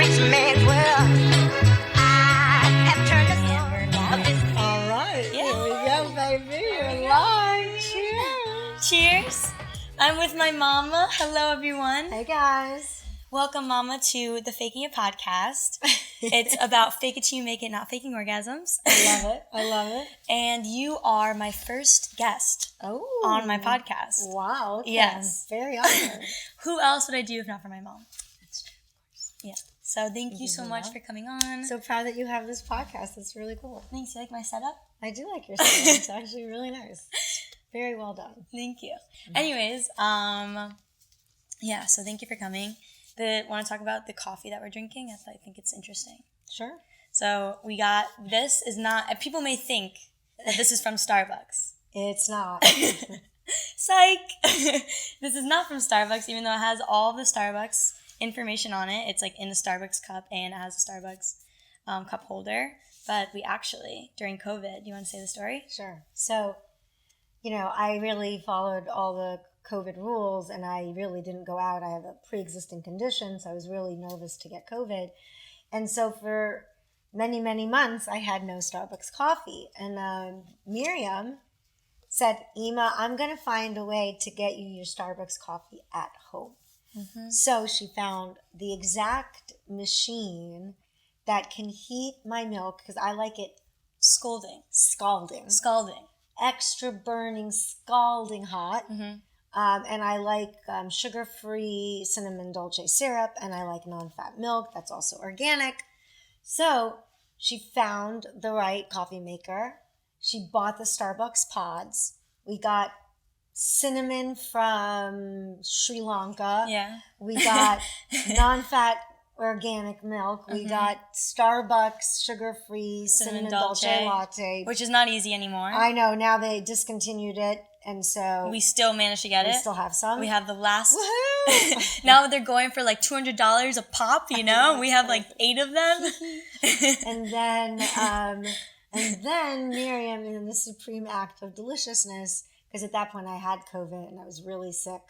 rich man's world. I have turned the All right, Here we go, baby. We're live. Cheers. Cheers. I'm with my mama. Hello, everyone. Hey, guys. Welcome, mama, to the Faking It podcast. It's about fake it till you make it, not faking orgasms. I love it. And you are my first guest on my podcast. Wow. Okay. Yes. I'm very honored. Who else would I do if not for my mom? That's true, of course. Yeah. So thank you so much for coming on. So proud that you have this podcast. It's really cool. Thanks. You like my setup? I do like your setup. It's actually really nice. Very well done. Thank you. Anyways, yeah, so thank you for coming. Want to talk about the coffee that we're drinking? I think it's interesting. Sure. So we got, this is not, people may think that this is from Starbucks. It's not. Psych! This is not from Starbucks, even though it has all the Starbucks information on it. It's like in the Starbucks cup and it has a Starbucks cup holder. But we actually, during COVID, you want to say the story? Sure. So, I really followed all the COVID rules and I really didn't go out. I have a pre-existing condition, so I was really nervous to get COVID. And so for many, many months, I had no Starbucks coffee. And Miriam said, Ema, I'm going to find a way to get you your Starbucks coffee at home. Mm-hmm. So she found the exact machine that can heat my milk, because I like it Scalding. Extra burning, scalding hot. Mm-hmm. And I like sugar-free cinnamon dolce syrup, and I like non-fat milk that's also organic. So she found the right coffee maker. She bought the Starbucks pods. We got cinnamon from Sri Lanka. Yeah. We got non-fat organic milk. We got Starbucks sugar-free cinnamon dolce latte. Which is not easy anymore. I know. Now they discontinued it. And so we still managed to get it. We still have some. We have the last. Woohoo! Now they're going for like $200 a pop. We have like 8 of them. and then Miriam, in the supreme act of deliciousness, because at that point I had COVID and I was really sick.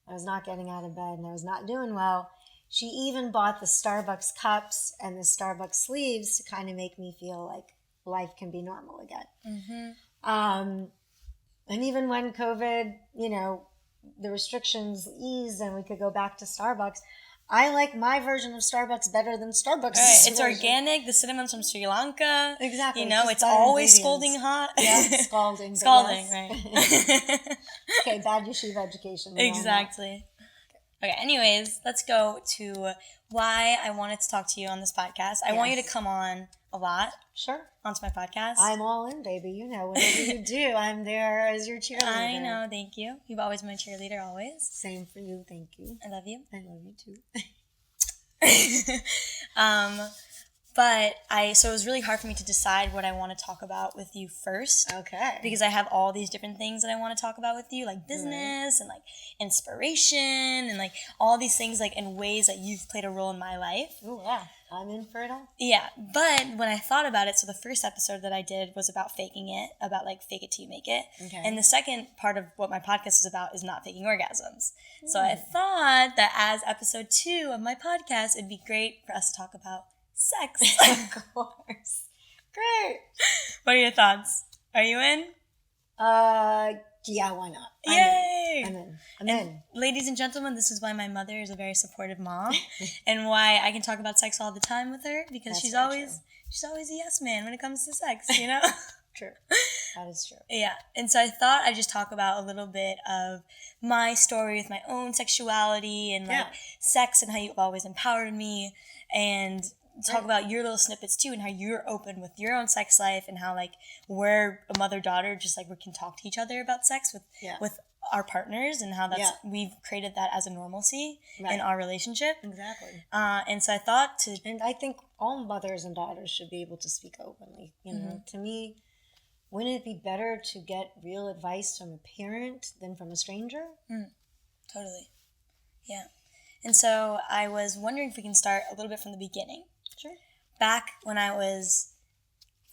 I was not getting out of bed and I was not doing well. She even bought the Starbucks cups and the Starbucks sleeves to kind of make me feel like life can be normal again. Mm-hmm. And even when COVID, the restrictions eased and we could go back to Starbucks, I like my version of Starbucks better than Starbucks. Right. It's organic. The cinnamon's from Sri Lanka. Exactly. It's always scalding hot. Yeah, scalding. Scalding, yes. Right. Okay, bad yeshiva education. Exactly. Okay, anyways, let's go to why I wanted to talk to you on this podcast. I want you to come on a lot. Sure. Onto my podcast. I'm all in, baby. Whatever you do, I'm there as your cheerleader. I know, thank you. You've always been my cheerleader, always. Same for you, thank you. I love you. I love you too. So it was really hard for me to decide what I want to talk about with you first. Okay. Because I have all these different things that I want to talk about with you, like business and like inspiration and like all these things like in ways that you've played a role in my life. Oh, yeah. I'm in for it all. Yeah. But when I thought about it, so the first episode that I did was about faking it, about like fake it till you make it. Okay. And the second part of what my podcast is about is not faking orgasms. So I thought that as episode 2 of my podcast, it'd be great for us to talk about sex. Of course. Great. What are your thoughts? Are you in? Yeah, why not? Yay! I'm in. Ladies and gentlemen, this is why my mother is a very supportive mom and why I can talk about sex all the time with her, because she's always a yes man when it comes to sex, True. That is true. Yeah. And so I thought I'd just talk about a little bit of my story with my own sexuality and like sex and how you've always empowered me, and talk about your little snippets too, and how you're open with your own sex life, and how like we're a mother-daughter, just like we can talk to each other about sex with our partners, and how that's we've created that as a normalcy in our relationship. Exactly. And so I thought and I think all mothers and daughters should be able to speak openly. To me, wouldn't it be better to get real advice from a parent than from a stranger? Totally. Yeah. And so I was wondering if we can start a little bit from the beginning. Sure. Back when I was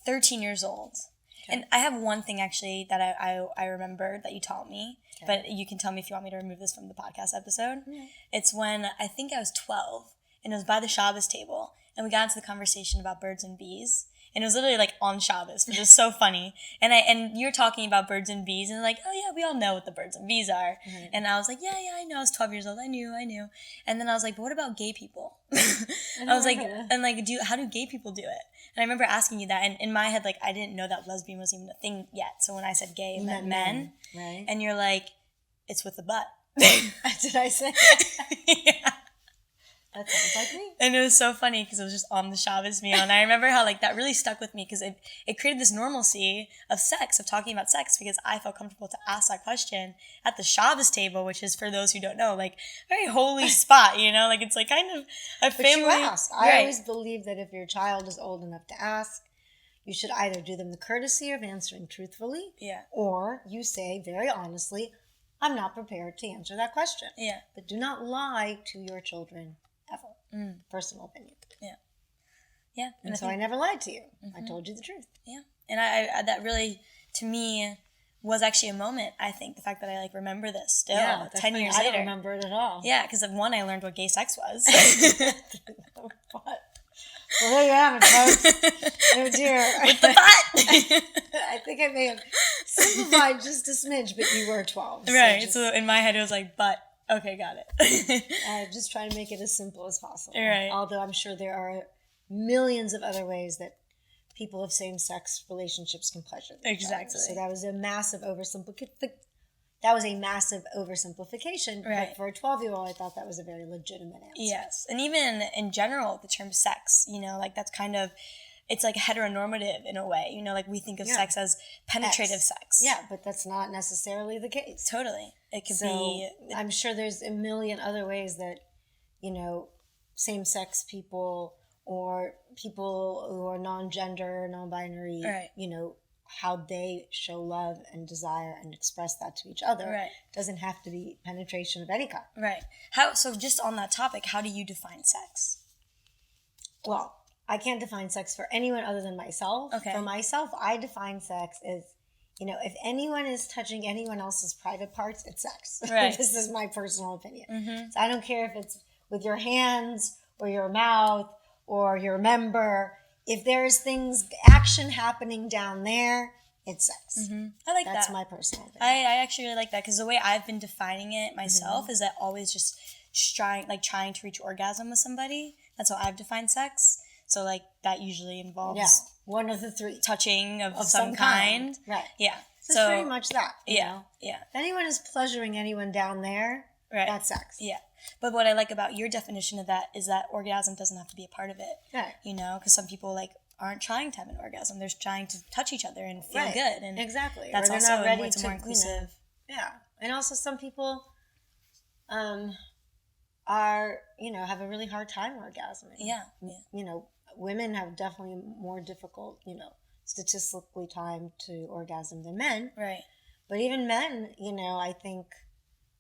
13 years old. Okay. And I have one thing actually that I remember that you taught me, but you can tell me if you want me to remove this from the podcast episode. Mm-hmm. It's when I think I was 12, and it was by the Shabbos table, and we got into the conversation about birds and bees. And it was literally like on Shabbos, which is so funny. And you're talking about birds and bees, and like, oh yeah, we all know what the birds and bees are. Mm-hmm. And I was like, yeah, I know. I was 12 years old. I knew. And then I was like, but what about gay people? I was like, and like, how do gay people do it? And I remember asking you that, and in my head, like, I didn't know that lesbian was even a thing yet. So when I said gay, it meant men. Right. And you're like, it's with the butt. Did I say that? Yeah. That sounds like me. And it was so funny because it was just on the Shabbos meal. And I remember how like that really stuck with me because it created this normalcy of sex, of talking about sex, because I felt comfortable to ask that question at the Shabbos table, which is, for those who don't know, like a very holy spot, you know? Like it's like kind of a family. But you ask. Right. I always believe that if your child is old enough to ask, you should either do them the courtesy of answering truthfully, or you say very honestly, I'm not prepared to answer that question. Yeah. But do not lie to your children. Ever. Personal opinion. Yeah. And so I never lied to you. I told you the truth. Yeah. And I that really, to me, was actually a moment, I think, the fact that I like remember this still 10 years later. I don't remember it at all. Yeah, because one, I learned what gay sex was. What? Well, there you have it, folks. Oh dear. With the butt. I think I may have simplified just a smidge, but you were 12. Right. So in my head, it was like, butt. Okay, got it. Just try to make it as simple as possible. Right. Although I'm sure there are millions of other ways that people of same-sex relationships can pleasure them. Exactly. So that was a massive oversimplification. Right. But for a 12-year-old, I thought that was a very legitimate answer. Yes. And even in general, the term sex, you know, like that's kind of, it's like heteronormative in a way, you know, like we think of sex as penetrative sex. Yeah, but that's not necessarily the case. Totally. It could be. I'm sure there's a million other ways that, you know, same-sex people or people who are non-gender, non-binary, you know, how they show love and desire and express that to each other. Right. Doesn't have to be penetration of any kind. Right. So just on that topic, how do you define sex? Well, I can't define sex for anyone other than myself. Okay. For myself, I define sex as, you know, if anyone is touching anyone else's private parts, it's sex. Right. This is my personal opinion. Mm-hmm. So I don't care if it's with your hands or your mouth or your member. If there's action happening down there, it's sex. Mm-hmm. I like That's that. my personal opinion. I actually really like that because the way I've been defining it myself is that always just trying to reach orgasm with somebody. That's how I've defined sex. So, like, that usually involves one of the three. Touching of some kind. Right. Yeah. So it's pretty much that. You know? Yeah. If anyone is pleasuring anyone down there, that's sex. Yeah. But what I like about your definition of that is that orgasm doesn't have to be a part of it. Right. You know, because some people, like, aren't trying to have an orgasm. They're trying to touch each other and feel good. And exactly. That's or also not ready it's more inclusive. Yeah. And also some people are, you know, have a really hard time orgasming. Yeah. You know, women have definitely more difficult, you know, statistically time to orgasm than men. Right. But even men, you know, I think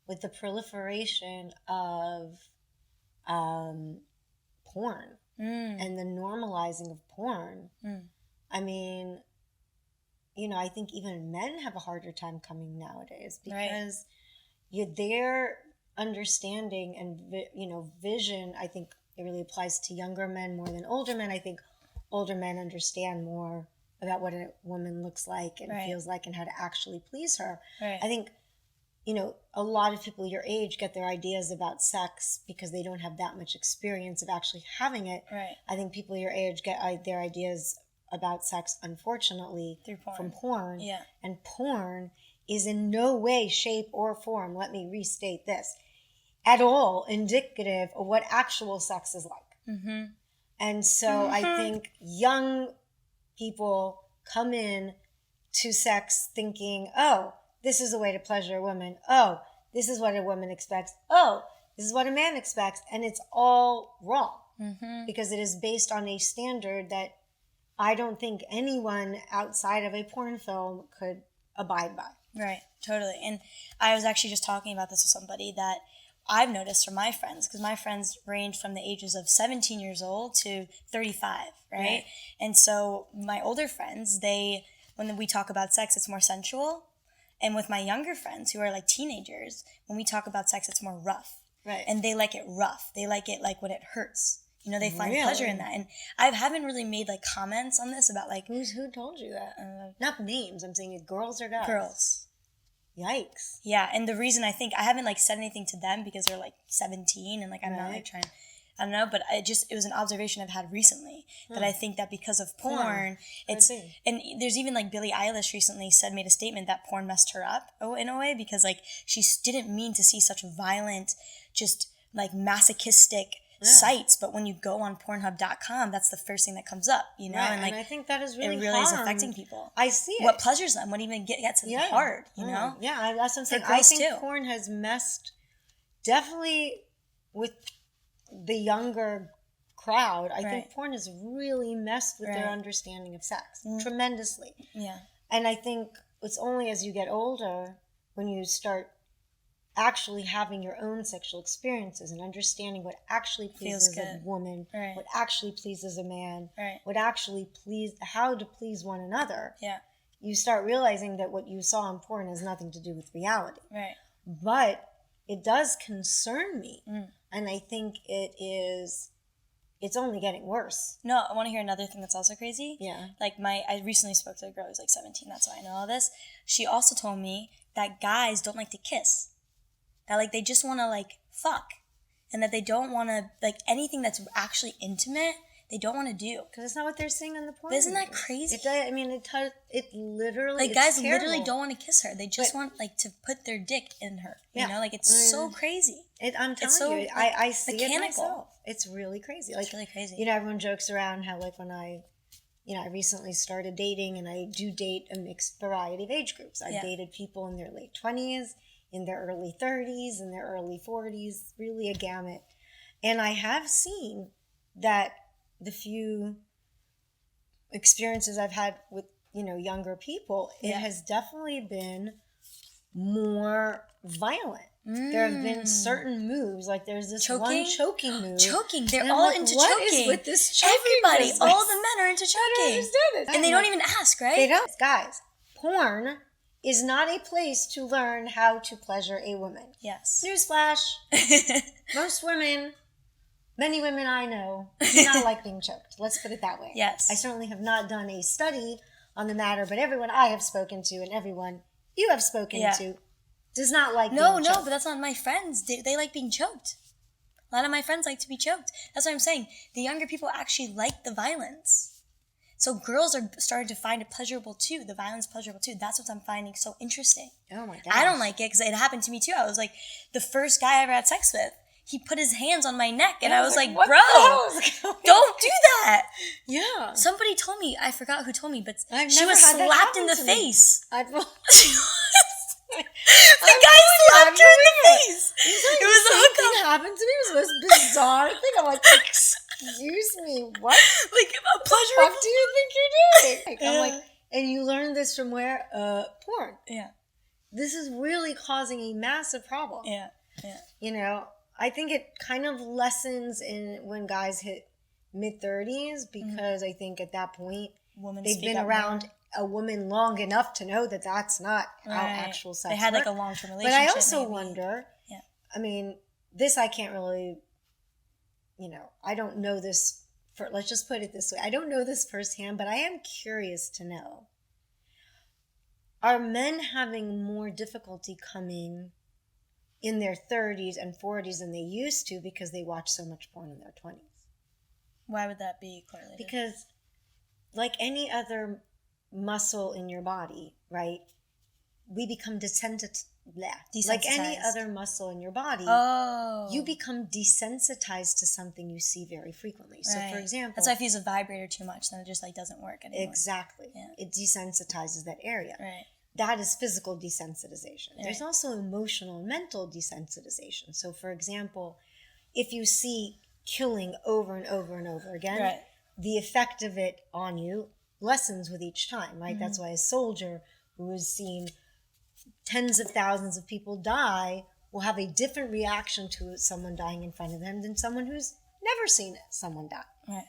with the proliferation of porn and the normalizing of porn, I mean, you know, I think even men have a harder time coming nowadays because their understanding and, you know, vision, I think it really applies to younger men more than older men. I think older men understand more about what a woman looks like and feels like and how to actually please her. Right. I think, you know, a lot of people your age get their ideas about sex because they don't have that much experience of actually having it. Right. I think people your age get their ideas about sex, unfortunately, from porn. Yeah. And porn is in no way, shape, or form, let me restate this, at all indicative of what actual sex is like. Mm-hmm. And so I think young people come in to sex thinking, oh, this is a way to pleasure a woman. Oh, this is what a woman expects. Oh, this is what a man expects. And it's all wrong because it is based on a standard that I don't think anyone outside of a porn film could abide by. Right, totally. And I was actually just talking about this with somebody that I've noticed from my friends, because my friends range from the ages of 17 years old to 35, right? And so my older friends, when we talk about sex, it's more sensual. And with my younger friends who are like teenagers, when we talk about sex, it's more rough. Right. And they like it rough. They like it like when it hurts. You know, they find Really? pleasure in that. And I haven't really made like comments on this about like Who told you that? Not names. I'm saying girls or guys. girls. Yikes. Yeah, and the reason I think I haven't like said anything to them because they're like 17 and like I'm not like trying, I don't know, but it was an observation I've had recently that I think that because of porn, it's, and there's even like Billie Eilish recently made a statement that porn messed her up in a way because like she didn't mean to see such violent, just like masochistic sites, but when you go on Pornhub.com, that's the first thing that comes up, you know, and I think that is really it really is affecting people. I see it. What pleasures them, what even gets them hard, you know? Yeah, that's what I'm saying. I think porn has messed definitely with the younger crowd. I think porn has really messed with their understanding of sex tremendously. Yeah. And I think it's only as you get older when you start actually having your own sexual experiences and understanding what actually pleases a woman, what actually pleases a man, what actually how to please one another. Yeah. You start realizing that what you saw in porn has nothing to do with reality. Right. But it does concern me. And I think it's only getting worse. No, I want to hear another thing that's also crazy. Yeah. Like I recently spoke to a girl who's like 17, that's why I know all this. She also told me that guys don't like to kiss. That like they just want to like fuck. And that they don't want to, like anything that's actually intimate, they don't want to do. Because it's not what they're seeing on the porn. But isn't that crazy? It literally, like guys literally don't want to kiss her. They just want like to put their dick in her. You know, like it's so crazy. I'm telling you, I see it myself. It's really crazy. Like, it's really crazy. You know, everyone jokes around how like when I recently started dating, and I do date a mixed variety of age groups. I've dated people in their late 20s, in their early 30s, in their early 40s, really a gamut. And I have seen that the few experiences I've had with, younger people, it has definitely been more violent. There have been certain moves, like there's this one choking move. Choking. They're all into what choking. What is with this choking Everybody, business? all the men are into choking. I don't understand it. And they don't even ask, right? They don't. Guys, porn is not a place to learn how to pleasure a woman. Yes. Newsflash. Many women I know do not like being choked. Let's put it that way. Yes. I certainly have not done a study on the matter, but everyone I have spoken to and everyone you have spoken to does not like being choked. No, but that's not my friends. They like being choked. A lot of my friends like to be choked. That's what I'm saying. The younger people actually like the violence. So girls are starting to find it pleasurable too. The violence pleasurable too. That's what I'm finding so interesting. Oh my gosh. I don't like it because it happened to me too. I was like, the first guy I ever had sex with, he put his hands on my neck and I was like, bro, don't do that. Yeah. Somebody told me, I forgot who told me, but she was slapped in the face. The guy slapped her in the face. It was a hookup. Happened to me. It was the most bizarre thing. I'm like, excuse me, what? Like a pleasure. What the fuck do you think you're doing? I'm like, and you learned this from where? Porn. Yeah. This is really causing a massive problem. Yeah. Yeah. I think it kind of lessens when guys hit mid-30s because I think at that point they've been around a woman long enough to know that that's not how actual sex works. They had like a long-term relationship. But I also wonder, I mean, this I can't really, I don't know this, let's just put it this way. I don't know this firsthand, but I am curious to know. Are men having more difficulty coming in their 30s and 40s than they used to because they watch so much porn in their 20s? Why would that be correlated? Because like any other muscle in your body, right? We become desensitized. Like any other muscle in your body, you become desensitized to something you see very frequently. So for example, that's why if you use a vibrator too much, then it just like doesn't work anymore. Exactly. Yeah. It desensitizes that area. Right. That is physical desensitization. Right. There's also emotional and mental desensitization. So for example, if you see killing over and over and over again, the effect of it on you lessens with each time, right? Mm-hmm. That's why a soldier who has seen tens of thousands of people die will have a different reaction to someone dying in front of them than someone who's never seen someone die. Right.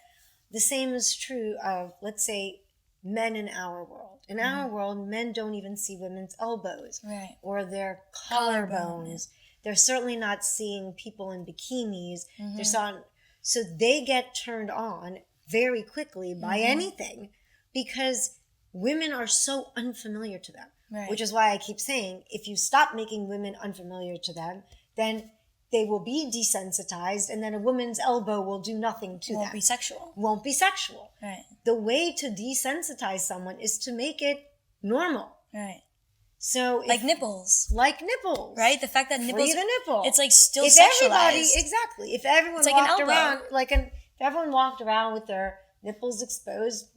The same is true of, let's say, men in our world. In our world, men don't even see women's elbows or their collarbones. They're certainly not seeing people in bikinis. Mm-hmm. So they get turned on very quickly by Mm-hmm. anything because women are so unfamiliar to them. Right. Which is why I keep saying, if you stop making women unfamiliar to them, then they will be desensitized, and then a woman's elbow will do nothing to them. Won't be sexual. Won't be sexual. Right. The way to desensitize someone is to make it normal. Right. So Like nipples. Like nipples. Right? The fact that nipples... Free the nipple. It's like still if sexualized. Everybody, exactly. If everyone It's like an walked elbow. around, if everyone walked around with their nipples exposed,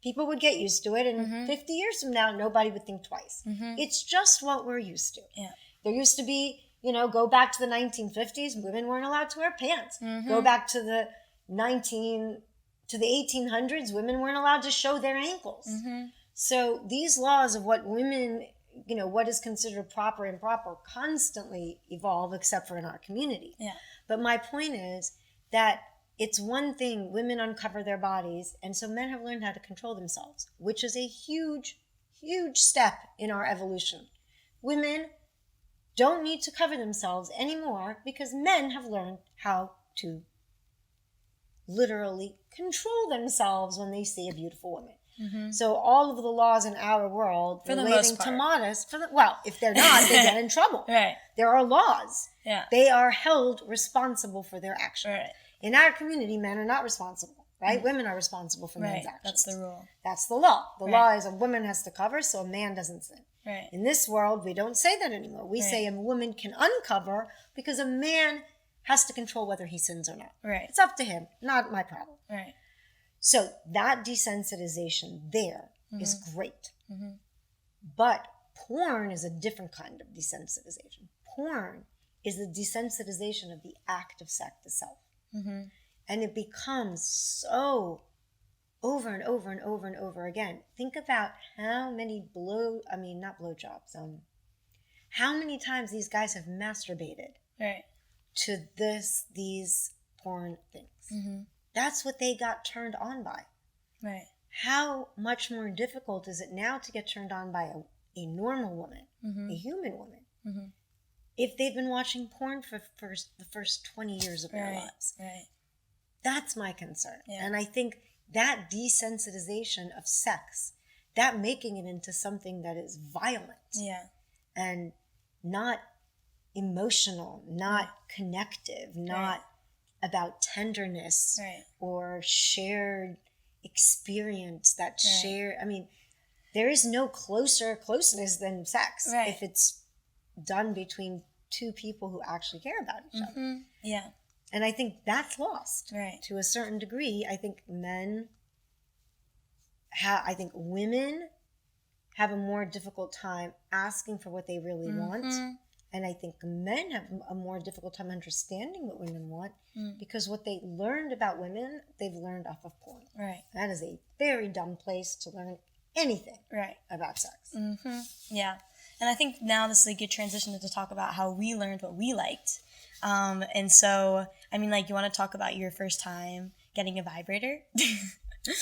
people would get used to it, and 50 years from now, nobody would think twice. It's just what we're used to. Yeah. There used to be, go back to the 1950s, women weren't allowed to wear pants. Go back to the 1800s, women weren't allowed to show their ankles. So these laws of what women, what is considered proper and improper constantly evolve, except for in our community. Yeah. But my point is that it's one thing, women uncover their bodies, and so men have learned how to control themselves, which is a huge, huge step in our evolution. Women don't need to cover themselves anymore because men have learned how to literally control themselves when they see a beautiful woman. So all of the laws in our world For the relating most part. to modest, if they're not, they get in trouble. Right. There are laws. Yeah. They are held responsible for their actions. Right. In our community, men are not responsible, right? Women are responsible for men's Right. actions. That's the rule. That's the law. The Right. law is a woman has to cover, so a man doesn't sin. Right. In this world, we don't say that anymore. We say a woman can uncover because a man has to control whether he sins or not. Right. It's up to him, not my problem. Right. So that desensitization there is great. But porn is a different kind of desensitization. Porn is the desensitization of the act of sex itself. And it becomes so over and over and over and over again. Think about how many how many times these guys have masturbated Right. to these porn things. That's what they got turned on by. Right. How much more difficult is it now to get turned on by a normal woman, a human woman, if they've been watching porn for the first 20 years of their lives? Right. That's my concern. Yeah. And I think that desensitization of sex, that making it into something that is violent Yeah. and not emotional, not connective, not about tenderness Right. or shared experience, there is no closeness than sex Right. if it's done between two people who actually care about each other. Yeah. And I think that's lost Right. to a certain degree. I think women have a more difficult time asking for what they really want. And I think men have a more difficult time understanding what women want because what they learned about women, they've learned off of porn. Right. That is a very dumb place to learn anything Right. about sex. Yeah. And I think now this is a good transition to talk about how we learned what we liked. And so, you want to talk about your first time getting a vibrator?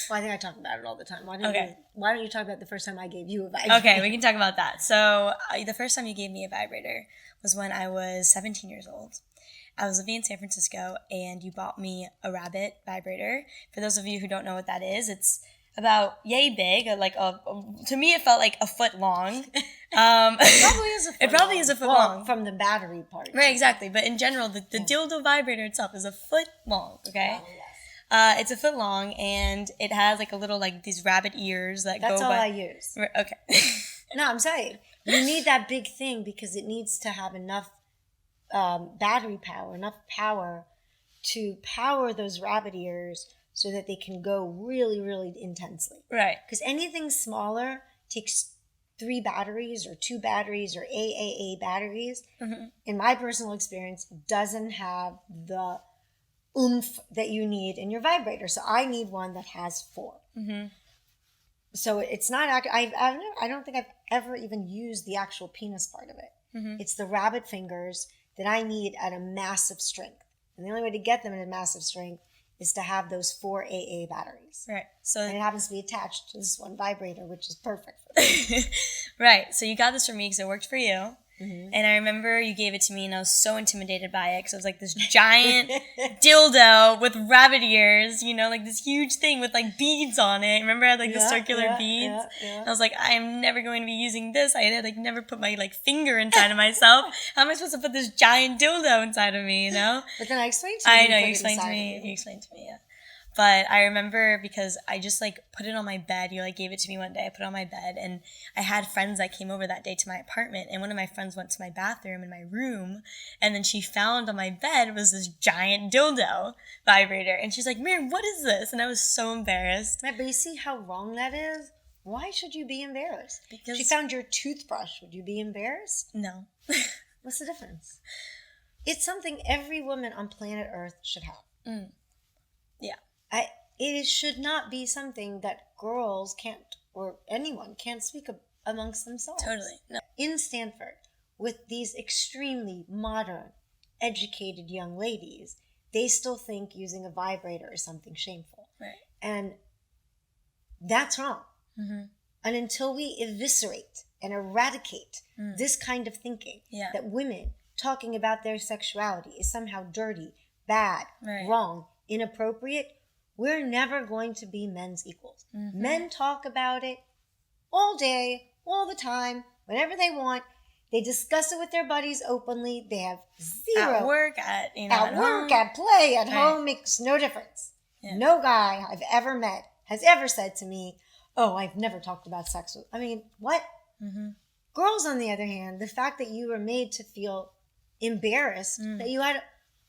Well, I think I talk about it all the time. Why don't you talk about the first time I gave you a vibrator? Okay, we can talk about that. So the first time you gave me a vibrator was when I was 17 years old. I was living in San Francisco, and you bought me a rabbit vibrator. For those of you who don't know what that is, it's about yay big. To me, it felt like a foot long. It probably is a foot It probably long. is a foot Well, long. from the battery part. Right, exactly. But in general, the dildo vibrator itself is a foot long, okay? Oh, yes. It's a foot long, and it has a little these rabbit ears that That's go all by. I use. Okay. No, I'm saying you need that big thing because it needs to have enough battery power, enough power to power those rabbit ears so that they can go really, really intensely. Right. Because anything smaller takes 3 batteries or 2 batteries or AAA batteries. In my personal experience, doesn't have the oomph that you need in your vibrator. So I need one that has 4. So it's not, I don't think I've ever even used the actual penis part of it. It's the rabbit fingers that I need at a massive strength. And the only way to get them at a massive strength is to have those 4 AA batteries. Right. So And it happens to be attached to this one vibrator, which is perfect for me. right. So you got this for me because it worked for you. And I remember you gave it to me, and I was so intimidated by it because it was like this giant dildo with rabbit ears, you know, like this huge thing with like beads on it. Remember I had like the circular beads? And I was like, I am never going to be using this. I had like never put my like finger inside of myself. How am I supposed to put this giant dildo inside of me, you know? But then I explained to you. I know, you explained to me. You explained to me, yeah. But I remember because I just like put it on my bed. You like gave it to me one day. I put it on my bed, and I had friends that came over that day to my apartment, and one of my friends went to my bathroom in my room, and then she found on my bed was this giant dildo vibrator, and she's like, Miriam, what is this? And I was so embarrassed. But you see how wrong that is? Why should you be embarrassed? Because she found your toothbrush. Would you be embarrassed? No. What's the difference? It's something every woman on planet Earth should have. Yeah. It should not be something that girls can't, or anyone can't speak amongst themselves. Totally. No. In Stanford, with these extremely modern, educated young ladies, they still think using a vibrator is something shameful. Right. And that's wrong. And until we eviscerate and eradicate this kind of thinking, that women talking about their sexuality is somehow dirty, bad, wrong, inappropriate, we're never going to be men's equals. Men talk about it all day, all the time, whenever they want. They discuss it with their buddies openly. They have zero. At work, at work, at play, at home, makes no difference. Yeah. No guy I've ever met has ever said to me, oh, I've never talked about sex with. I mean, what? Girls, on the other hand, the fact that you were made to feel embarrassed that you had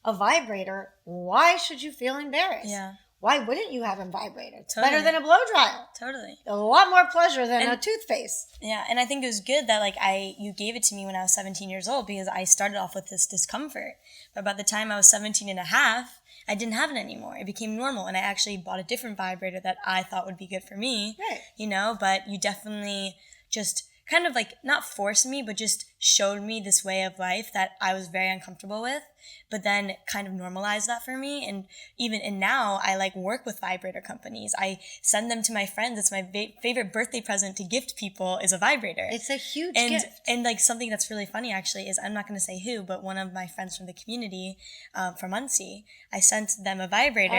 a vibrator, why should you feel embarrassed? Yeah. Why wouldn't you have a vibrator? It's totally. better than a blow dryer. Totally. A lot more pleasure than a toothpaste. Yeah, and I think it was good that you gave it to me when I was 17 years old because I started off with this discomfort. But by the time I was 17 and a half, I didn't have it anymore. It became normal, and I actually bought a different vibrator that I thought would be good for me. Right. You know, but you definitely just kind of like not forced me, but just showed me this way of life that I was very uncomfortable with, but then kind of normalized that for me. And now I like work with vibrator companies. I send them to my friends. It's my favorite birthday present to gift people is a vibrator. It's a huge gift. And like something that's really funny actually is I'm not going to say who, but one of my friends from the community from Muncie, I sent them a vibrator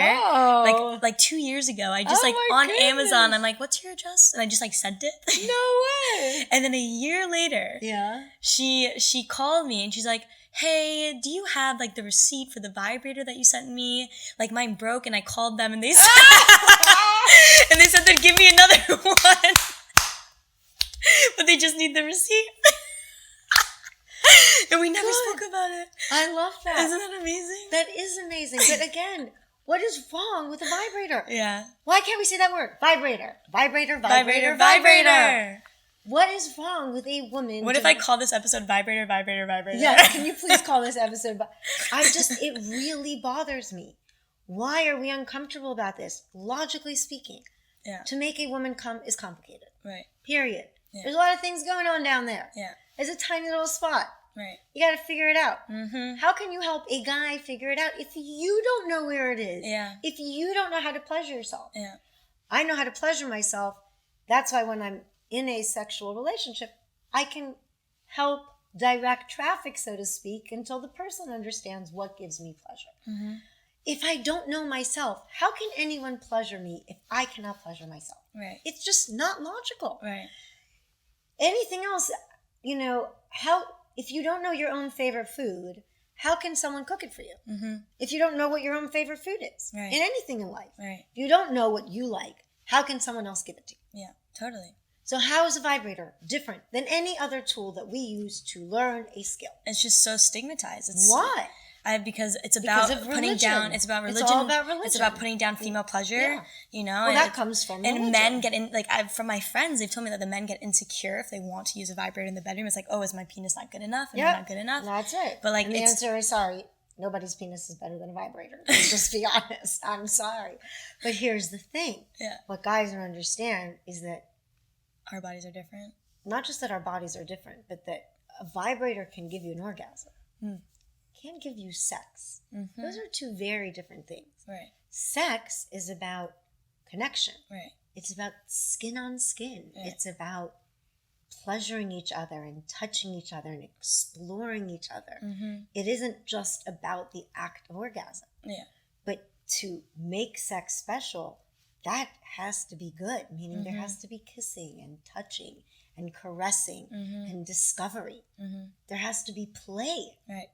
like 2 years ago. I just on Amazon, I'm like, what's your address? And I just like sent it. No way. And then a year later, she called me and she's like, hey, do you have like the receipt for the vibrator that you sent me? Like mine broke, and I called them and they said, and they said they'd give me another one, but they just need the receipt. And we never spoke about it. I love that. Isn't that amazing? That is amazing. But again, what is wrong with a vibrator? Yeah. Why can't we say that word? Vibrator. Vibrator, vibrator, Vibrator, vibrator. vibrator. What is wrong with a woman? What if I call this episode Vibrator, Vibrator, Vibrator? Yes, can you please call this episode? It really bothers me. Why are we uncomfortable about this? Logically speaking, to make a woman come is complicated. Right. Period. Yeah. There's a lot of things going on down there. Yeah. It's a tiny little spot. Right. You got to figure it out. How can you help a guy figure it out if you don't know where it is? Yeah. If you don't know how to pleasure yourself. Yeah. I know how to pleasure myself. That's why when I'm in a sexual relationship, I can help direct traffic, so to speak, until the person understands what gives me pleasure. If I don't know myself, how can anyone pleasure me if I cannot pleasure myself? Right. It's just not logical. Right. Anything else, if you don't know your own favorite food, how can someone cook it for you? If you don't know what your own favorite food is, in anything in life. Right. If you don't know what you like, how can someone else give it to you? Yeah, totally. So how is a vibrator different than any other tool that we use to learn a skill? It's just so stigmatized. Why? Because it's about putting down. It's about religion. It's all about religion. It's about putting down female pleasure. Yeah. You know, well, that comes from religion. And men get in. From my friends, they've told me that the men get insecure if they want to use a vibrator in the bedroom. It's like, oh, is my penis not good enough? And not good enough. That's right. But and the answer is sorry. Nobody's penis is better than a vibrator. Let's just be honest. I'm sorry. But here's the thing. Yeah. What guys don't understand is that our bodies are different. Not just that our bodies are different, but that a vibrator can give you an orgasm. Can't give you sex. Those are two very different things. Right. Sex is about connection. Right. It's about skin on skin. Right. It's about pleasuring each other and touching each other and exploring each other. Mm-hmm. It isn't just about the act of orgasm. Yeah. But to make sex special, that has to be good, meaning there has to be kissing and touching and caressing and discovery. Mm-hmm. There has to be play. Right.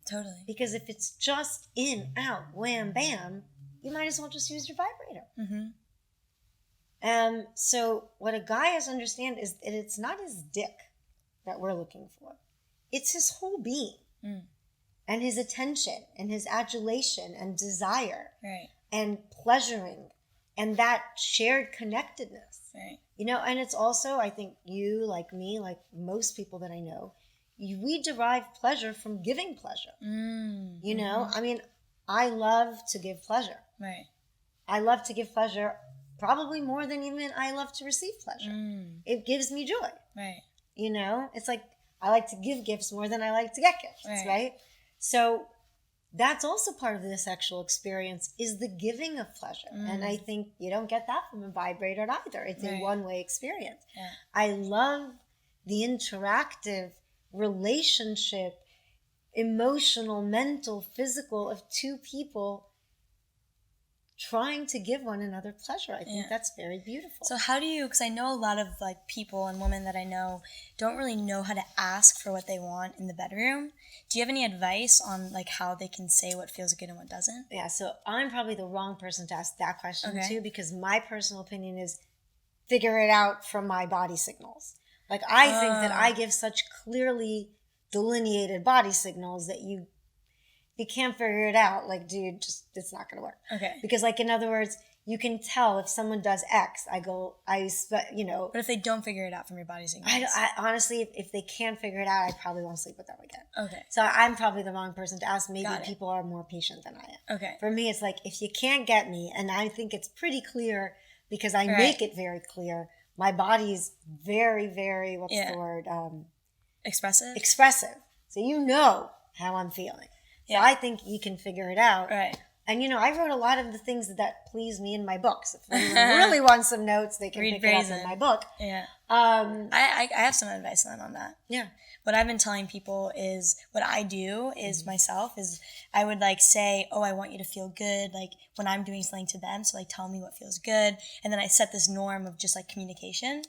Totally. Because if it's just in, out, wham, bam, you might as well just use your vibrator. Mm-hmm. So what a guy has to understand is that it's not his dick that we're looking for. It's his whole being. Mm. And his attention and his adulation and desire. Right. And pleasuring and that shared connectedness. Right. You know, and it's also, I think you, like me, like most people that I know, we derive pleasure from giving pleasure. Mm. You know, I mean, I love to give pleasure. Right. I love to give pleasure probably more than even I love to receive pleasure. Mm. It gives me joy. Right. You know, it's like I like to give gifts more than I like to get gifts, right? So that's also part of the sexual experience is the giving of pleasure. Mm. And I think you don't get that from a vibrator either. It's a one-way experience. Yeah. I love the interactive relationship, emotional, mental, physical of two people trying to give one another pleasure. I think that's very beautiful. So how do you, because I know a lot of like people and women that I know don't really know how to ask for what they want in the bedroom. Do you have any advice on like how they can say what feels good and what doesn't? Yeah, so I'm probably the wrong person to ask that question too, because my personal opinion is figure it out from my body signals. Like I think that I give such clearly delineated body signals that you can't figure it out. Like, dude, just it's not going to work. Okay. Because, like, in other words, you can tell if someone does X. You know. But if they don't figure it out from your body signals, I honestly, if they can't figure it out, I probably won't sleep with them again. Okay. So I'm probably the wrong person to ask. Maybe people are more patient than I am. Okay. For me, it's like if you can't get me, and I think it's pretty clear because I make it very clear. My body's very, very what's the word? Expressive. Expressive. So you know how I'm feeling. So I think you can figure it out. Right. And, you know, I wrote a lot of the things that please me in my books. If anyone really wants some notes, they can pick it up in my book. Yeah. I have some advice then on that. Yeah. What I've been telling people is what I do is myself is I would like say, oh, I want you to feel good. Like when I'm doing something to them. So like tell me what feels good. And then I set this norm of just like communication.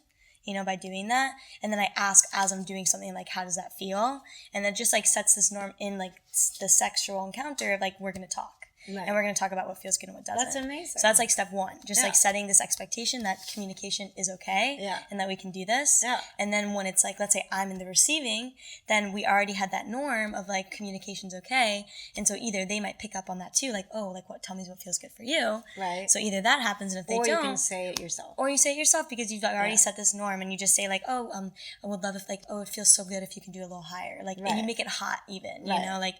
You know, by doing that. And then I ask as I'm doing something, like, how does that feel? And that just, like, sets this norm in, like, the sexual encounter of, like, we're going to talk. Right. And we're going to talk about what feels good and what doesn't. That's amazing. So that's like step one. Just like setting this expectation that communication is okay and that we can do this. Yeah. And then when it's like, let's say I'm in the receiving, then we already had that norm of like communication's okay. And so either they might pick up on that too, like, oh, like what, tell me what feels good for you. Right. So either that happens, and if they don't. Or you can say it yourself. Or you say it yourself because you've already set this norm, and you just say like, oh, I would love if like, oh, it feels so good if you can do a little higher. Like, and you make it hot even, you know, like,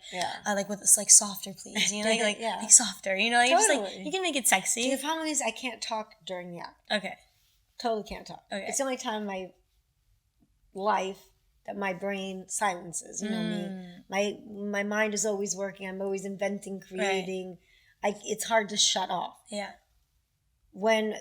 like with this like softer please, you know, like softer, you know. Like, totally. Just like you can make it sexy. See, the problem is I can't talk during the act. Okay. Totally can't talk. Okay. It's the only time in my life that my brain silences. You know me. My mind is always working. I'm always inventing, creating. Right. It's hard to shut off. Yeah. When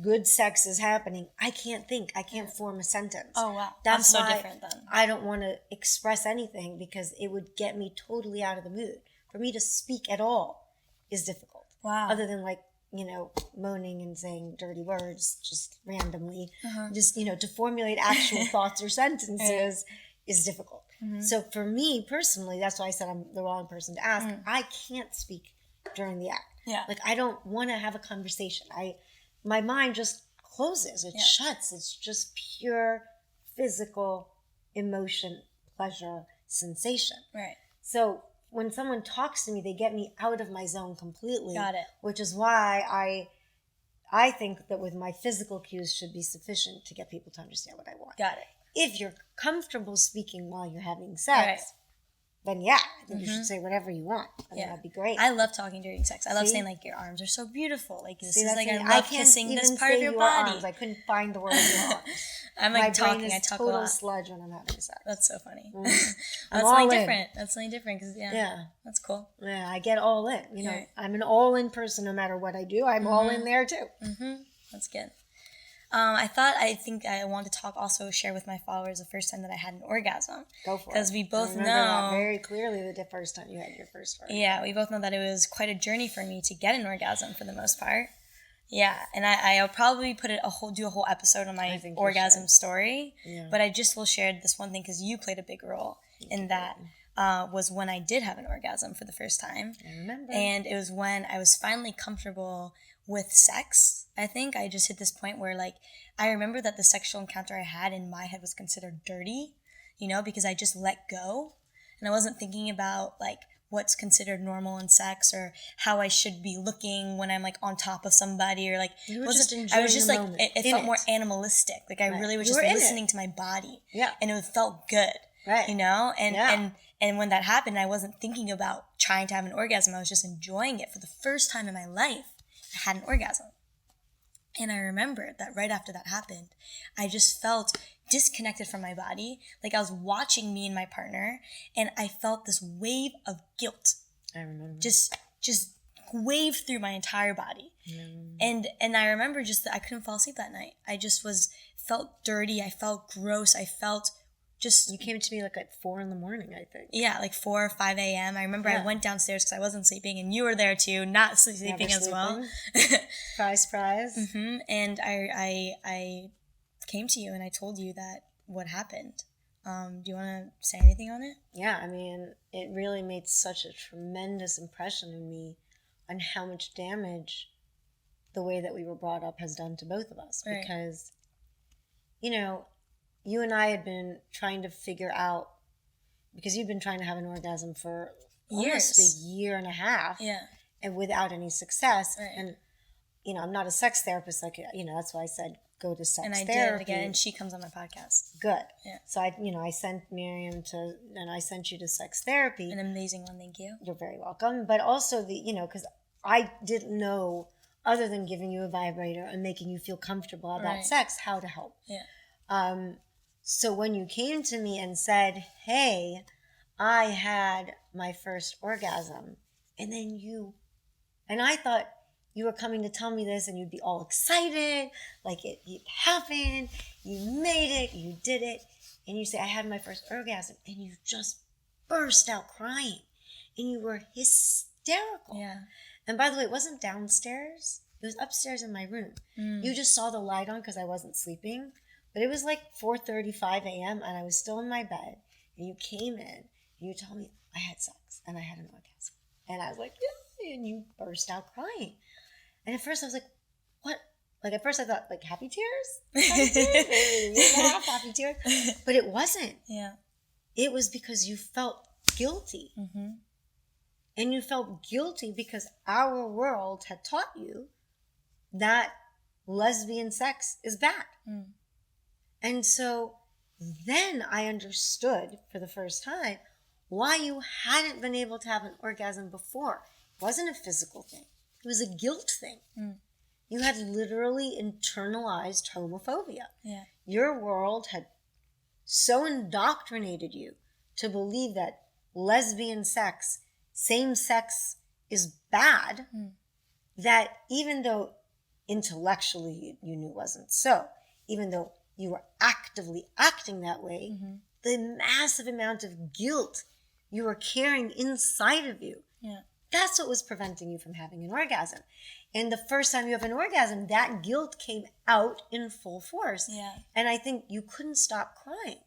good sex is happening, I can't think. I can't form a sentence. Oh, wow. That's so why different then. I don't want to express anything because it would get me totally out of the mood. For me to speak at all is difficult. Wow. Other than like, you know, moaning and saying dirty words just randomly. Just, you know, to formulate actual thoughts or sentences is difficult. Mm-hmm. So for me personally, that's why I said I'm the wrong person to ask. I can't speak during the act. Yeah. Like I don't want to have a conversation. My mind just closes. It shuts. It's just pure physical emotion, pleasure, sensation. Right. So when someone talks to me, they get me out of my zone completely. Got it. Which is why I think that with my physical cues should be sufficient to get people to understand what I want. Got it. If you're comfortable speaking while you're having sex, then I think you should say whatever you want. I mean, that'd be great. I love talking during sex. I love saying like your arms are so beautiful. Like this is like I love kissing this part of your body. Arms. I couldn't find the word your arms. I'm like talking. I talk a lot. Total sludge when I'm having sex. That's so funny. That's something different. That's something different because that's cool. Yeah, I get all in. You know, I'm an all in person no matter what I do. I'm all in there too. That's good. I think I want to share with my followers the first time that I had an orgasm. Go for it. Because we both know that very clearly the first time you had your first orgasm. Yeah, we both know that it was quite a journey for me to get an orgasm for the most part. Yeah, and I'll probably do a whole episode on my orgasm story. Yeah. But I just will share this one thing because you played a big role in that. Was when I did have an orgasm for the first time. I remember. And it was when I was finally comfortable with sex. I think I just hit this point where, like, I remember that the sexual encounter I had in my head was considered dirty, because I just let go. And I wasn't thinking about, like, what's considered normal in sex or how I should be looking when I'm, like, on top of somebody or, like, I was just like, it felt more animalistic. Like, I really was just listening to my body. Yeah. And it felt good. Right. And when that happened, I wasn't thinking about trying to have an orgasm. I was just enjoying it. For the first time in my life, I had an orgasm. And I remember that right after that happened, I just felt disconnected from my body. Like I was watching me and my partner, and I felt this wave of guilt. I remember. Just wave through my entire body. And I remember just that I couldn't fall asleep that night. I just felt dirty. I felt gross. I felt just... You came to me like at 4 a.m, I think. Yeah, like 4 or 5 a.m. I remember I went downstairs because I wasn't sleeping, and you were there too, not sleeping as well. Surprise. Mm-hmm. And I came to you and I told you that what happened. Do you want to say anything on it? Yeah, I mean, it really made such a tremendous impression on me on how much damage the way that we were brought up has done to both of us. Right. Because, you and I had been trying to figure out, because you'd been trying to have an orgasm for almost a year and a half. Yeah. And without any success. Right. And, I'm not a sex therapist. Like, that's why I said go to sex therapy. And I did again, and she comes on my podcast. Good. Yeah. So I sent Miriam and I sent you to sex therapy. An amazing one, thank you. You're very welcome. But also because I didn't know, other than giving you a vibrator and making you feel comfortable about sex, how to help. Yeah. So when you came to me and said, hey, I had my first orgasm, and I thought you were coming to tell me this and you'd be all excited, like it happened, you made it, you did it, and you say, I had my first orgasm, and you just burst out crying, and you were hysterical. Yeah. And by the way, it wasn't downstairs, it was upstairs in my room. You just saw the light on because I wasn't sleeping. But it was like 4:35 a.m. and I was still in my bed. And you came in and you told me I had sex and I had an orgasm. And I was like, yeah. And you burst out crying. And at first I was like, what? Like at first I thought like happy tears? Happy tears? Happy tears? But it wasn't. Yeah. It was because you felt guilty. Mm-hmm. And you felt guilty because our world had taught you that lesbian sex is bad. Mm. And so then I understood for the first time why you hadn't been able to have an orgasm before. It wasn't a physical thing. It was a guilt thing. Mm. You had literally internalized homophobia. Yeah. Your world had so indoctrinated you to believe that lesbian sex, same sex is bad, that even though intellectually you knew it wasn't so, even though you were actively acting that way, the massive amount of guilt you were carrying inside of you, that's what was preventing you from having an orgasm. And the first time you have an orgasm, that guilt came out in full force. Yeah. And I think you couldn't stop crying.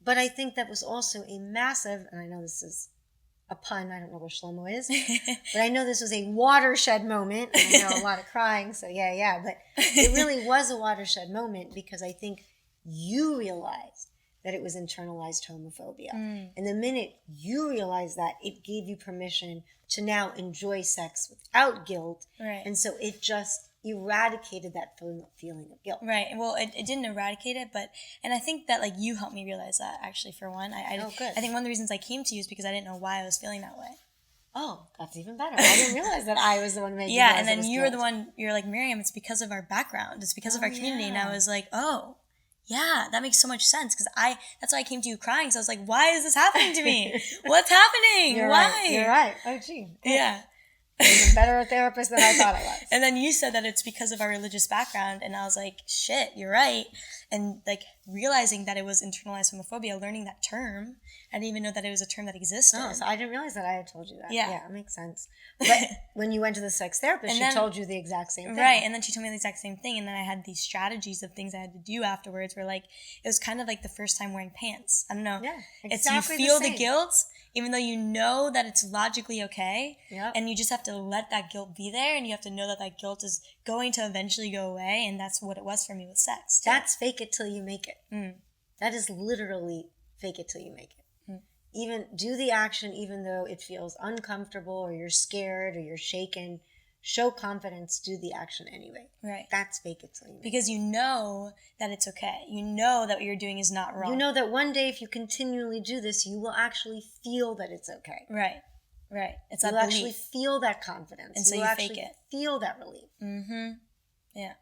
But I think that was also a massive, and I know this is a pun, I don't know where Shlomo is, but I know this was a watershed moment. And I know a lot of crying, so yeah. But it really was a watershed moment because I think you realized that it was internalized homophobia. And the minute you realized that, it gave you permission to now enjoy sex without guilt. Right. And so it just eradicated that feeling of guilt. Right. Well, it didn't eradicate it, and I think that, like, you helped me realize that, actually, for one. Oh, good. I think one of the reasons I came to you is because I didn't know why I was feeling that way. Oh, that's even better. I didn't realize that I was the one making it. Yeah, and then you were the one, you're like, Miriam, it's because of our background. It's because of our community. Yeah. And I was like, oh, yeah, that makes so much sense. Because that's why I came to you crying. So I was like, why is this happening to me? What's happening? You're why? Right. You're right. Oh, gee. Yeah. I'm even better a therapist than I thought I was. And then you said that it's because of our religious background, and I was like, shit, you're right. And like realizing that it was internalized homophobia, learning that term, I didn't even know that it was a term that existed. Oh, so I didn't realize that I had told you that. Yeah. Yeah, it makes sense. But when you went to the sex therapist, she told you the exact same thing. Right, and then she told me the exact same thing, and then I had these strategies of things I had to do afterwards where, like, it was kind of like the first time wearing pants. I don't know. Yeah, exactly. It's you feel the guilt, even though you know that it's logically okay, and you just have to let that guilt be there, and you have to know that that guilt is going to eventually go away, and that's what it was for me with sex, too. That's fake it till you make it. That is literally fake it till you make it. Even do the action even though it feels uncomfortable or you're scared or you're shaken. Show confidence, do the action anyway. Right. That's fake it till you make it. Because you know that it's okay. You know that what you're doing is not wrong. You know that one day if you continually do this, you will actually feel that it's okay. Right. Right. It's You'll that belief. actually feel that confidence. And so you you fake it. Feel that relief. Mm-hmm. Yeah.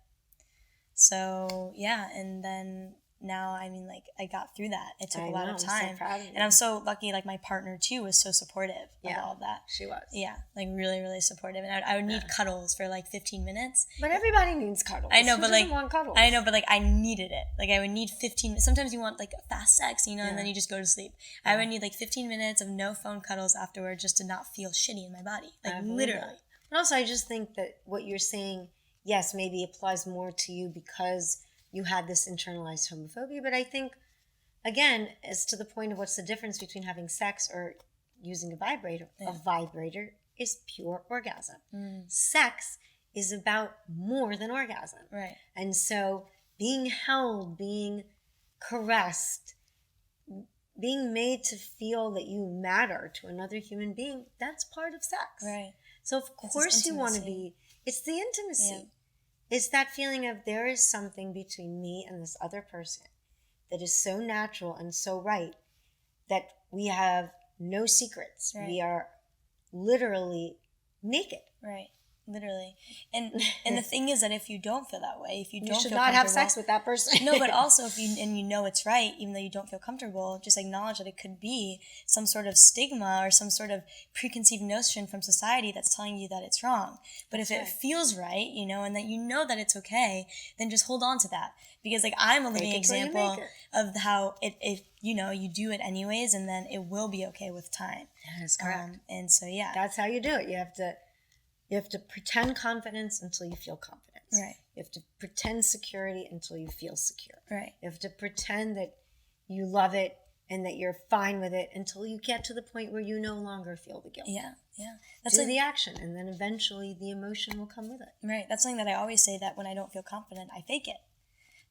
So, yeah. And then now, I mean, like, I got through that. It took a lot of time. I'm so proud of you. And I'm so lucky, like, my partner, too, was so supportive of all of that. She was. Yeah, like, really, really supportive. And I would need cuddles for, like, 15 minutes. But everybody needs cuddles. I know, Who but, doesn't like, want cuddles? I know, but, like, I needed it. Like, I would need 15 minutes. Sometimes you want, like, fast sex, you know, and then you just go to sleep. I would need, like, 15 minutes of no phone cuddles afterward just to not feel shitty in my body. Like, literally. But also, I just think that what you're saying, yes, maybe applies more to you because you had this internalized homophobia, but I think, again, as to the point of what's the difference between having sex or using a vibrator is pure orgasm. Sex is about more than orgasm. Right. And so being held, being caressed, being made to feel that you matter to another human being, that's part of sex. Right. So of course you want to be, it's the intimacy. Yeah. It's that feeling of there is something between me and this other person that is so natural and so right that we have no secrets. Right. We are literally naked. Right. Literally. And the thing is that if you don't feel that way, if you don't should feel not have sex with that person. No, but also if you know it's right, even though you don't feel comfortable, just acknowledge that it could be some sort of stigma or some sort of preconceived notion from society that's telling you that it's wrong. But if it feels right, you know, and that you know that it's okay, then just hold on to that. Because like I'm a living example of how if you know, you do it anyways, and then it will be okay with time. That is correct. And so yeah. That's how you do it. You have to pretend confidence until you feel confidence. Right. You have to pretend security until you feel secure. Right. You have to pretend that you love it and that you're fine with it until you get to the point where you no longer feel the guilt. Yeah, yeah. That's do like, the action, and then eventually the emotion will come with it. Right. That's something that I always say, that when I don't feel confident, I fake it.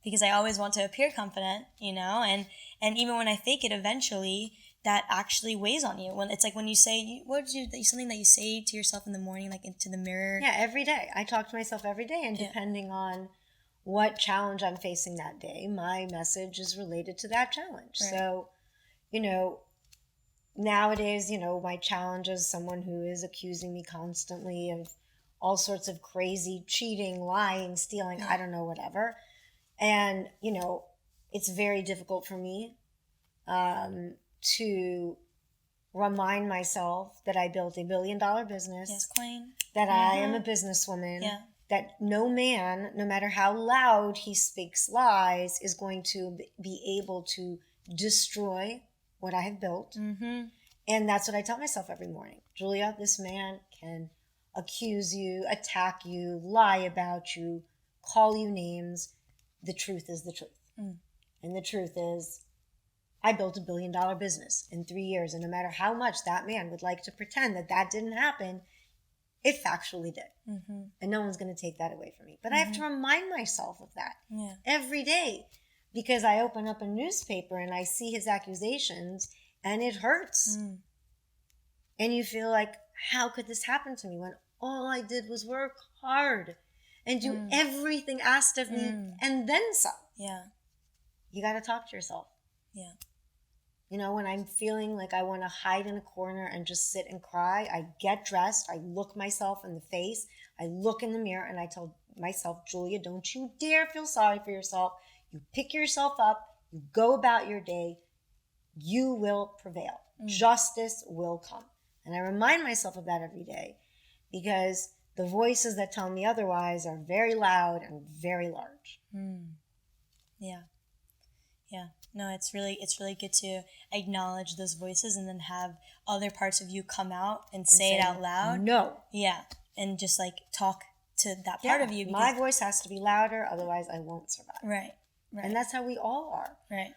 Because I always want to appear confident, you know, and even when I fake it, eventually that actually weighs on you. When it's like when you say, something that you say to yourself in the morning, like into the mirror. Yeah, every day. I talk to myself every day, and depending on what challenge I'm facing that day, my message is related to that challenge. Right. So, you know, nowadays, you know, my challenge is someone who is accusing me constantly of all sorts of crazy cheating, lying, stealing, I don't know, whatever. And, you know, it's very difficult for me to remind myself that I built $1 billion business. Yes, queen. That I am a businesswoman. Yeah. That no man, no matter how loud he speaks lies, is going to be able to destroy what I have built. Mm-hmm. And that's what I tell myself every morning. Julia, this man can accuse you, attack you, lie about you, call you names. The truth is the truth. Mm. And the truth is, I built $1 billion business in 3 years. And no matter how much that man would like to pretend that that didn't happen, it factually did. Mm-hmm. And no one's going to take that away from me. But I have to remind myself of that every day, because I open up a newspaper and I see his accusations and it hurts. Mm. And you feel like, how could this happen to me when all I did was work hard and do everything asked of me and then some? Yeah. You got to talk to yourself. Yeah. You know, when I'm feeling like I want to hide in a corner and just sit and cry, I get dressed, I look myself in the face, I look in the mirror, and I tell myself, Julia, don't you dare feel sorry for yourself. You pick yourself up, you go about your day, you will prevail. Justice will come. And I remind myself of that every day, because the voices that tell me otherwise are very loud and very large. Yeah. Yeah. No, it's really good to acknowledge those voices and then have other parts of you come out and say it out loud. No. Yeah. And just like talk to that part of you. Because, my voice has to be louder, otherwise I won't survive. Right. And that's how we all are. Right.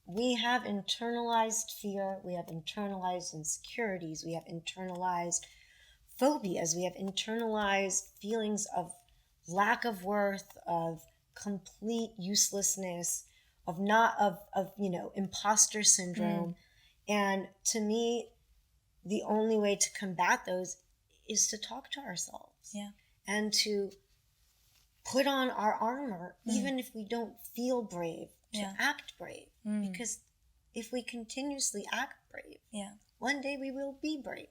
We have internalized fear, we have internalized insecurities, we have internalized phobias, we have internalized feelings of lack of worth, of complete uselessness, of imposter syndrome. And to me, the only way to combat those is to talk to ourselves. Yeah. And to put on our armor, even if we don't feel brave, to act brave. Because if we continuously act brave, one day we will be brave.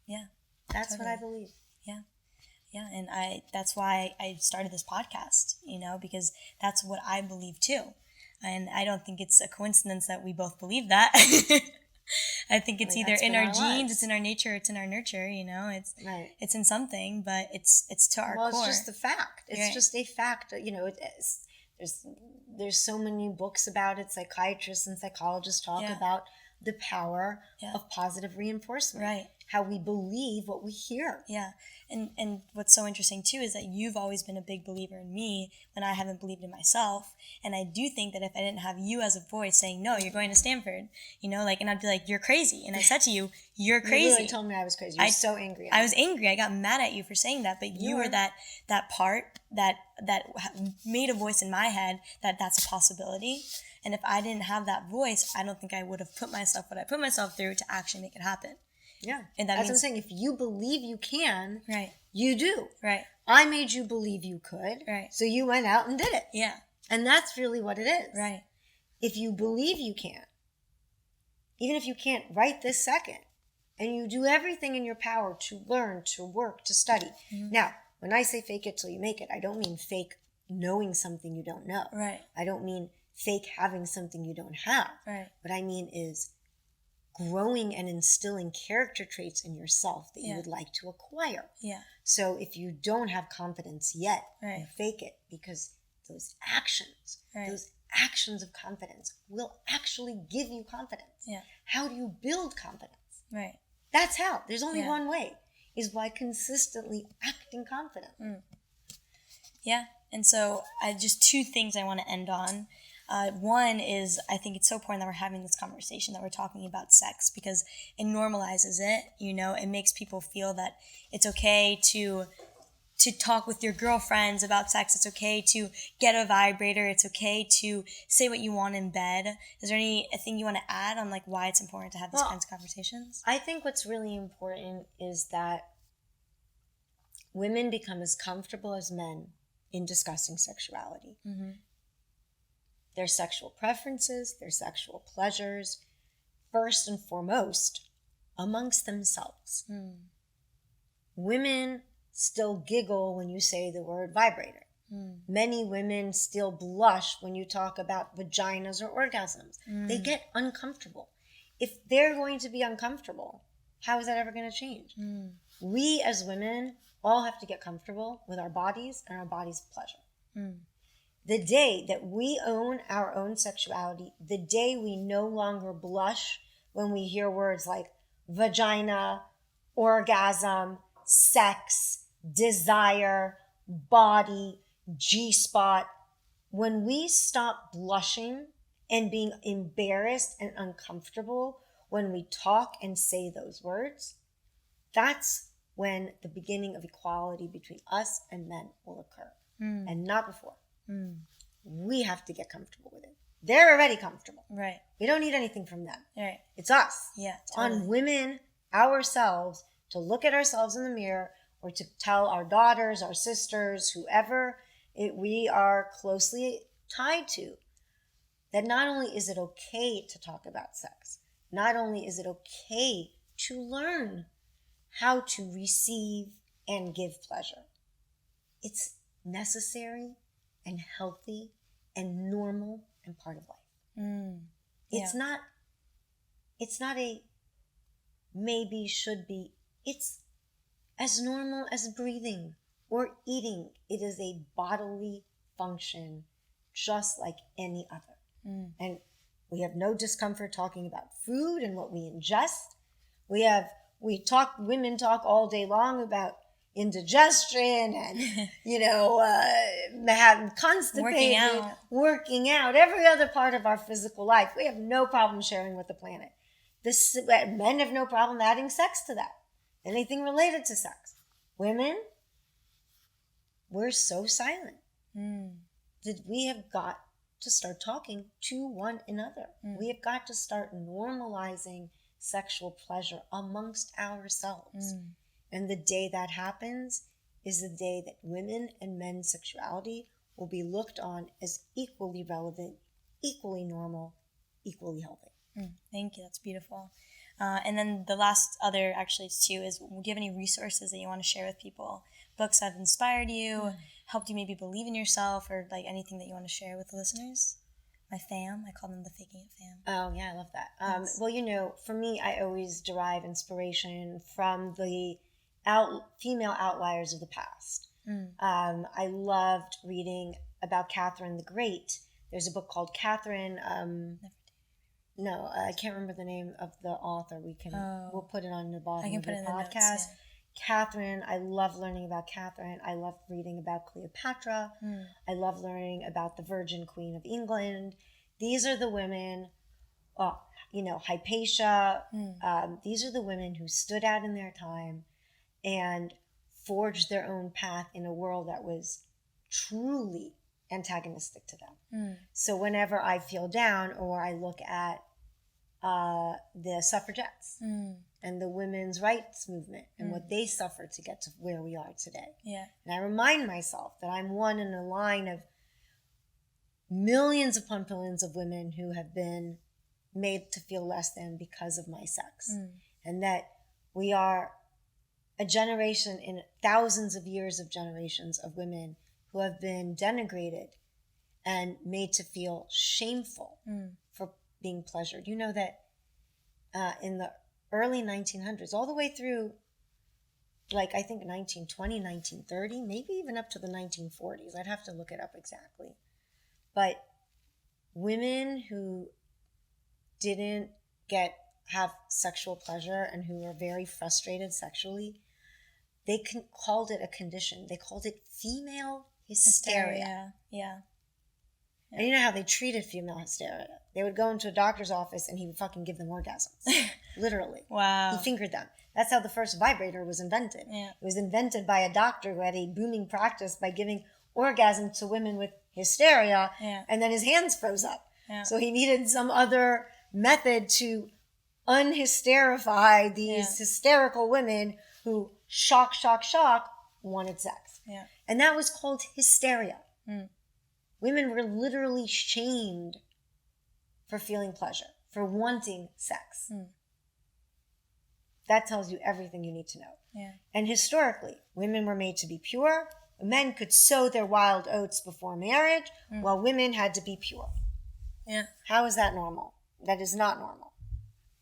Yeah. That's totally what I believe. Yeah. Yeah, and that's why I started this podcast, because that's what I believe too. And I don't think it's a coincidence that we both believe that. I think it's either in our genes, lives. It's in our nature, it's in our nurture, it's right. It's in something, but it's to our core. Well, it's just the fact. It's just a fact. There's so many books about it. Psychiatrists and psychologists talk about the power of positive reinforcement. Right. How we believe what we hear. Yeah. And what's so interesting too is that you've always been a big believer in me when I haven't believed in myself. And I do think that if I didn't have you as a voice saying, no, you're going to Stanford, and I'd be like, you're crazy. And I said to you, you're crazy. You really told me I was crazy. You were so angry. I was angry. I got mad at you for saying that, but you were that part that made a voice in my head that's a possibility. And if I didn't have that voice, I don't think I would have put myself what I put myself through to actually make it happen. Yeah. And that As I'm saying, if you believe you can, right, you do. Right. I made you believe you could. Right. So you went out and did it. Yeah. And that's really what it is. Right. If you believe you can, even if you can't right this second, and you do everything in your power to learn, to work, to study. Now, when I say fake it till you make it, I don't mean fake knowing something you don't know. Right. I don't mean fake having something you don't have. Right. What I mean is growing and instilling character traits in yourself that you would like to acquire. Yeah. So if you don't have confidence yet, right, you fake it, because those actions of confidence will actually give you confidence. Yeah. How do you build confidence? Right. That's how. There's only one way, is by consistently acting confident. Yeah. And so just two things I want to end on. One is, I think it's so important that we're having this conversation, that we're talking about sex, because it normalizes it. It makes people feel that it's okay to talk with your girlfriends about sex. It's okay to get a vibrator. It's okay to say what you want in bed. Is there anything you want to add on why it's important to have these kinds of conversations? I think what's really important is that women become as comfortable as men in discussing sexuality. Their sexual preferences, their sexual pleasures, first and foremost, amongst themselves. Women still giggle when you say the word vibrator. Many women still blush when you talk about vaginas or orgasms. They get uncomfortable. If they're going to be uncomfortable, how is that ever going to change? We as women all have to get comfortable with our bodies and our body's pleasure. The day that we own our own sexuality, the day we no longer blush when we hear words like vagina, orgasm, sex, desire, body, G-spot, when we stop blushing and being embarrassed and uncomfortable when we talk and say those words, that's when the beginning of equality between us and men will occur, and not before. We have to get comfortable with it. They're already comfortable. Right. We don't need anything from them. Right. It's us. Yeah. It's totally. on women, ourselves, to look at ourselves in the mirror, or to tell our daughters, our sisters, whoever we are closely tied to, that not only is it okay to talk about sex, not only is it okay to learn how to receive and give pleasure, it's necessary and healthy and normal and part of life. It's not a maybe, should be. It's as normal as breathing or eating. It is a bodily function just like any other. And we have no discomfort talking about food and what we ingest. Women talk all day long about indigestion and, having constipated, working out, every other part of our physical life. We have no problem sharing with the planet. Men have no problem adding sex to that. Anything related to sex. Women, we're so silent. We have got to start talking to one another. We have got to start normalizing sexual pleasure amongst ourselves. And the day that happens is the day that women and men's sexuality will be looked on as equally relevant, equally normal, equally healthy. Thank you. That's beautiful. And then the last other actually too is, do you have any resources that you want to share with people? Books that have inspired you, helped you maybe believe in yourself, or like anything that you want to share with the listeners? My fam, I call them the Faking It fam. Oh yeah, I love that. Well, for me, I always derive inspiration from the female outliers of the past. I loved reading about Catherine the Great. There's a book called Catherine. I can't remember the name of the author. We'll put it on the bottom of the podcast. Notes, yeah. Catherine, I love learning about Catherine. I love reading about Cleopatra. I love learning about the Virgin Queen of England. These are the women, Hypatia. These are the women who stood out in their time and forged their own path in a world that was truly antagonistic to them. So whenever I feel down or I look at the suffragettes and the women's rights movement and what they suffered to get to where we are today. Yeah. And I remind myself that I'm one in a line of millions upon millions of women who have been made to feel less than because of my sex. And that we are a generation in thousands of years of generations of women who have been denigrated and made to feel shameful for being pleasured. You know that in the early 1900s, all the way through, like, I think 1920, 1930, maybe even up to the 1940s. I'd have to look it up exactly. But women who didn't have sexual pleasure and who were very frustrated sexually, they called it a condition. They called it female hysteria. Yeah. And you know how they treated female hysteria? They would go into a doctor's office and he would fucking give them orgasms. Literally. Wow. He fingered them. That's how the first vibrator was invented. Yeah. It was invented by a doctor who had a booming practice by giving orgasm to women with hysteria, and then his hands froze up. Yeah. So he needed some other method to unhysterify these hysterical women who shock, wanted sex. Yeah. And that was called hysteria. Women were literally shamed for feeling pleasure, for wanting sex. That tells you everything you need to know. Yeah. And historically, women were made to be pure. Men could sow their wild oats before marriage, while women had to be pure. Yeah. How is that normal? That is not normal.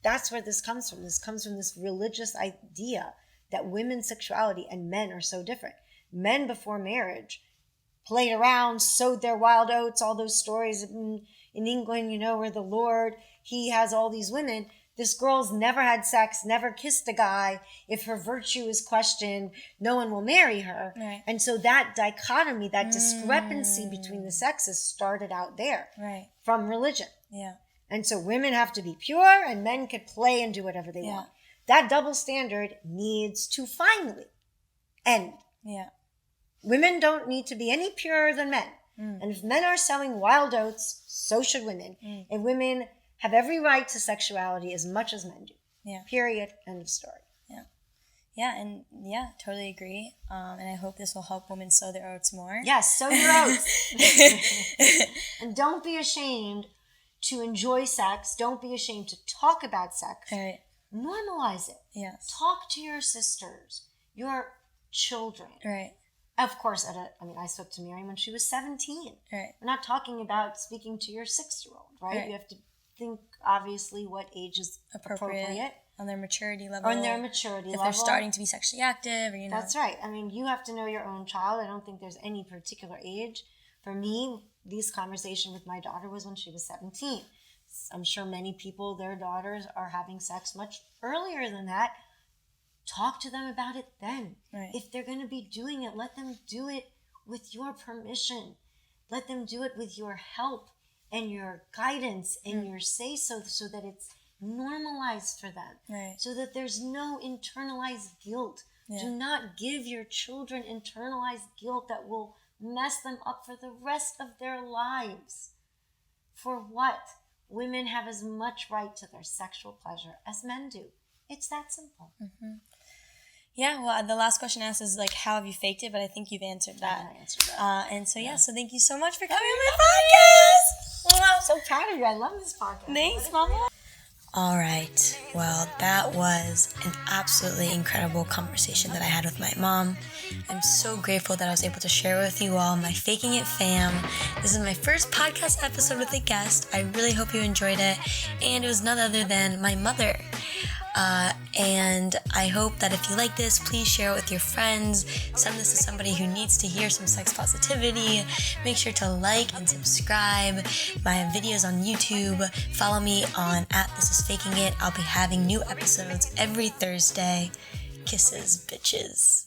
That's where this comes from. This comes from this religious idea that women's sexuality and men are so different. Men before marriage played around, sowed their wild oats, all those stories in England, where the Lord, he has all these women. This girl's never had sex, never kissed a guy. If her virtue is questioned, no one will marry her. Right. And so that dichotomy, that discrepancy between the sexes started out there from religion. Yeah. And so women have to be pure and men could play and do whatever they want. That double standard needs to finally end. Yeah. Women don't need to be any purer than men. And if men are selling wild oats, so should women. And women have every right to sexuality as much as men do. Yeah. Period. End of story. Yeah. Yeah, totally agree. And I hope this will help women sow their oats more. Yes, sow your oats. And don't be ashamed to enjoy sex. Don't be ashamed to talk about sex. Right. Normalize it. Yes. Talk to your sisters, your children. Right. Of course, I spoke to Miriam when she was 17. Right. We're not talking about speaking to your 6-year-old, right? You have to think, obviously, what age is appropriate. on their maturity level. On their maturity level. If they're starting to be sexually active, or, That's right. I mean, you have to know your own child. I don't think there's any particular age. For me, this conversation with my daughter was when she was 17. I'm sure many people, their daughters are having sex much earlier than that. Talk to them about it then. Right. If they're going to be doing it, let them do it with your permission. Let them do it with your help and your guidance and your say-so, so that it's normalized for them. Right. So that there's no internalized guilt. Yeah. Do not give your children internalized guilt that will mess them up for the rest of their lives. For what? Women have as much right to their sexual pleasure as men do. It's that simple. Mm-hmm. Yeah, well, the last question asked is like, how have you faked it? But I think you've answered that. I answered that. And so, so thank you so much for coming on my podcast. I'm so proud of you. I love this podcast. Thanks, Mama. All right. Well, that was an absolutely incredible conversation that I had with my mom. I'm so grateful that I was able to share with you all, my Faking It fam. This is my first podcast episode with a guest. I really hope you enjoyed it. And it was none other than my mother. And I hope that if you like this, please share it with your friends. Send this to somebody who needs to hear some sex positivity. Make sure to like and subscribe my videos on YouTube. Follow me on @ThisIsFakingIt. I'll be having new episodes every Thursday. Kisses, bitches.